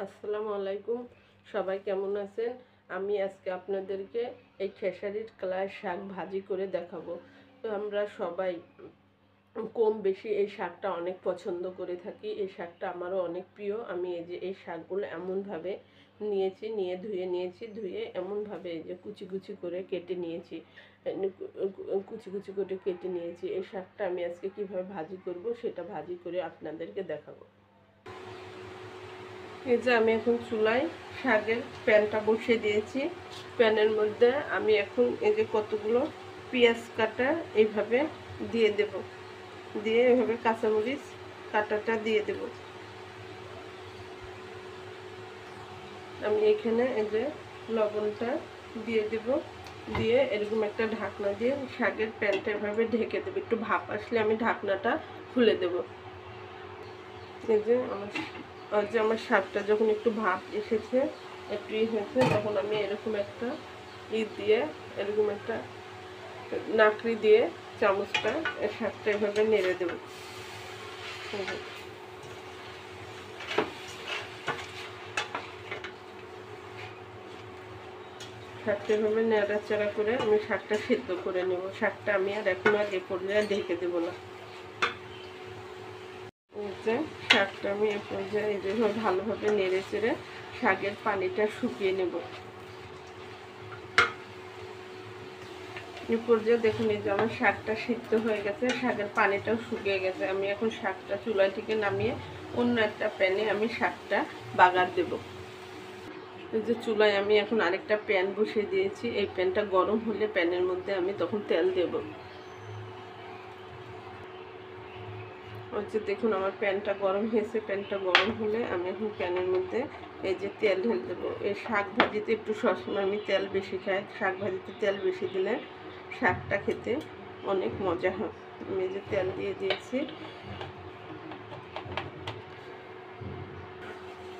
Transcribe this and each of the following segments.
আসসালামু আলাইকুম। সবাই কেমন আছেন? আমি আজকে আপনাদেরকে এই খেসারির কলাই শাক ভাজি করে দেখাবো। তো আমরা সবাই কম বেশি এই শাকটা অনেক পছন্দ করে থাকি। এই শাকটা আমারও অনেক প্রিয়। আমি এই যে এই শাকগুলো এমনভাবে নিয়েছি, ধুয়ে নিয়েছি, ধুয়ে এমনভাবে এই যে কুচি কুচি করে কেটে নিয়েছি। কুচি কুচি করে কেটে নিয়েছি। এই শাকটা আমি আজকে কিভাবে ভাজি করব সেটা ভাজি করে আপনাদেরকে দেখাবো। এই যে আমি এখন চুলায় শাকের প্যানটা বসিয়ে দিয়েছি। প্যানের মধ্যে আমি এখন এই যে কতগুলো পেঁয়াজ কাটা এইভাবে দিয়ে দেব, দিয়ে এইভাবে কাঁচামরিচ কাটাটা দিয়ে দেব। আমি এখানে এই যে লবণটা দিয়ে দেব, দিয়ে এরকম একটা ঢাকনা দিয়ে শাকের প্যানটা এভাবে ঢেকে দেবো। একটু ভাপ আসলে আমি ঢাকনাটা খুলে দেব। এই যে আমার শাকটা যখন একটু ভাপ এসেছে, একটু হয়েছে, তখন আমি এরকম একটা দিয়ে এরকম একটা নাকড়ি দিয়ে চামচটা শাকটা এভাবে নেড়ে দেব। শাকটা এভাবে নেড়াচাড়া করে আমি শাকটা সিদ্ধ করে নেব। শাকটা আমি আর এখন আর এ পর্যায়ে ঢেকে দেবো না। যে শাকটা আমি এ পর্যায়ে এইভাবে ভালোভাবে নেড়ে চেড়ে শাকের পানিটা শুকিয়ে নেব। এই পর্যায়ে দেখুন এই যে আমার শাকটা সিদ্ধ হয়ে গেছে, শাকের পানিটাও শুকিয়ে গেছে। আমি এখন শাকটা চুলা থেকে নামিয়ে অন্য একটা প্যানে আমি শাকটা বাগার দেব। এই যে চুলায় আমি এখন আরেকটা প্যান বসিয়ে দিয়েছি। এই প্যানটা গরম হলে প্যানের মধ্যে আমি তখন তেল দেব। ওই যে দেখুন আমার প্যানটা গরম হয়েছে। প্যানটা গরম হলে আমি এখন প্যানের মধ্যে এই যে তেল ঢেলে দেবো। এই শাক ভাজিতে একটু সবসময় আমি তেল বেশি খাই। শাক ভাজিতে তেল বেশি দিলে শাকটা খেতে অনেক মজা হয়। আমি এই যে তেল দিয়ে দিয়েছি।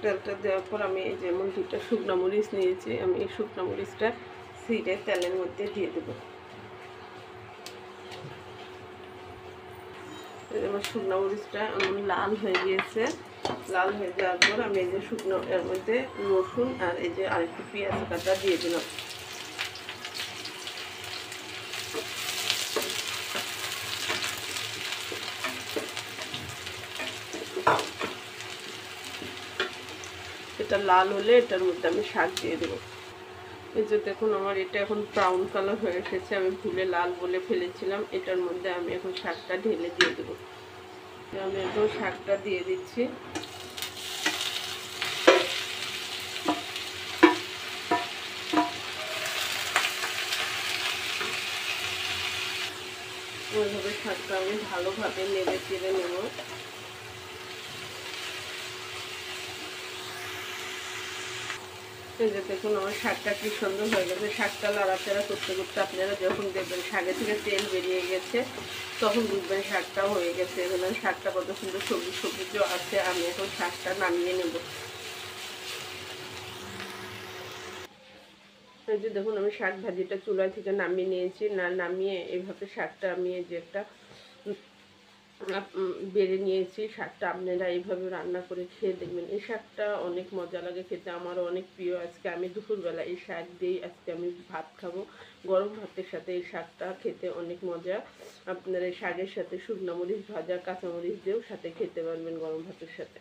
তেলটা দেওয়ার পর আমি এই যেমন দুটো শুকনো মরিচ নিয়েছি, আমি এই শুকনো মরিচটা ছিঁড়ে তেলের মধ্যে দিয়ে দেবো। আমার শুকনো মরিচটা এমন লাল হয়ে গিয়েছে। লাল হয়ে যাওয়ার পর আমি এই যে শুকনো এর মধ্যে রসুন আর এই যে আরেকটু পেঁয়াজ কাটা দিয়ে দিলাম। এটা লাল হলে এটার মধ্যে আমি শাক দিয়ে দেবো। এই যে দেখুন আমার এটা এখন ব্রাউন কালার হয়ে এসেছে। আমি ভুলে লাল বলে ফেলেছিলাম। এটার মধ্যে আমি এখন শাকটা ঢেলে দিয়ে দেবো। আমি এখন শাকটা দিয়ে দিচ্ছি। ওইভাবে শাকটা আমি ভালোভাবে নেড়ে চেড়ে নেব। এই যে দেখুন আমার শাকটা কি সুন্দর হয়ে গেছে। শাকটা নাড়াচাড়া করতে করতে আপনারা যখন দেখবেন শাকে থেকে তেল বেরিয়ে গেছে, তখন বুঝবেন শাকটাও হয়ে গেছে। এখানে শাকটা কত সুন্দর সবুজ সবুজও আছে। আমি এখন শাকটা নামিয়ে নেব। এই যে দেখুন আমি শাক ভাজিটা চুলা থেকে নামিয়ে নিয়েছি। নামিয়ে এইভাবে শাকটা আমি এই যে একটা বেড়ে নিয়েছি। শাকটা আপনারা এইভাবে রান্না করে খেয়ে দেখবেন। এই শাকটা অনেক মজা লাগে খেতে, আমারও অনেক প্রিয়। আজকে আমি দুপুরবেলা এই শাক দিয়েই আজকে আমি ভাত খাবো। গরম ভাতের সাথে এই শাকটা খেতে অনেক মজা। আপনারা এই শাকের সাথে শুকনো মরিচ ভাজা, কাঁচামরিচ দিয়েও সাথে খেতে পারবেন গরম ভাতের সাথে।